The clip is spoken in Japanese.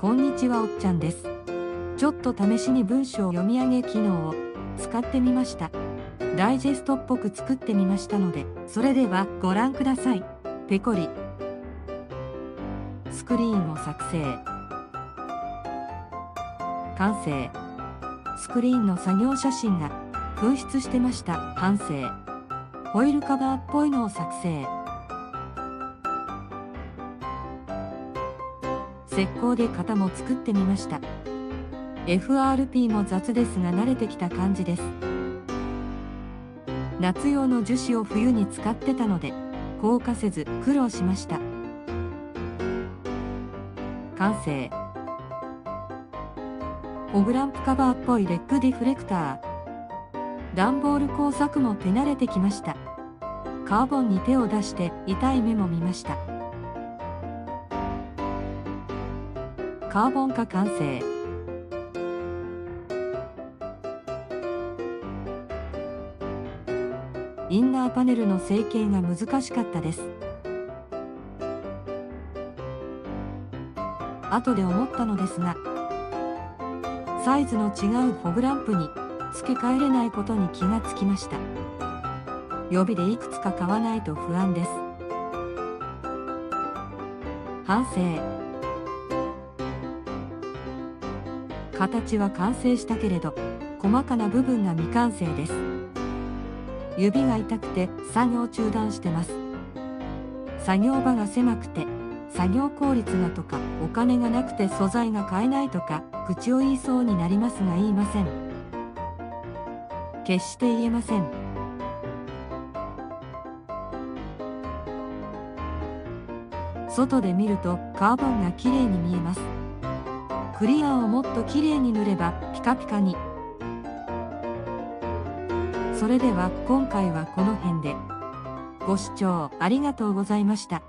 こんにちは、おっちゃんです。ちょっと試しに文章読み上げ機能を使ってみました。ダイジェストっぽく作ってみましたので、それではご覧ください。ペコリ。スクリーンを作成。完成。スクリーンの作業写真が紛失してました。反省。ホイールカバーっぽいのを作成。石膏で型も作ってみました。FRP も雑ですが慣れてきた感じです。夏用の樹脂を冬に使ってたので硬化せず苦労しました。完成。ホグランプカバーっぽいレッグディフレクター。段ボール工作も手慣れてきました。カーボンに手を出して痛い目も見ました。カーボン化完成。インナーパネルの成形が難しかったです。後で思ったのですが、サイズの違うフォグランプに付け替えれないことに気がつきました。予備でいくつか買わないと不安です。反省。形は完成したけれど、細かな部分が未完成です。指が痛くて作業中断してます。作業場が狭くて作業効率がとか、お金がなくて素材が買えないとか口を言いそうになりますが言いません。決して言えません。外で見るとカーボンがきれいに見えます。クリアをもっときれいに塗ればピカピカに。それでは今回はこの辺で。ご視聴ありがとうございました。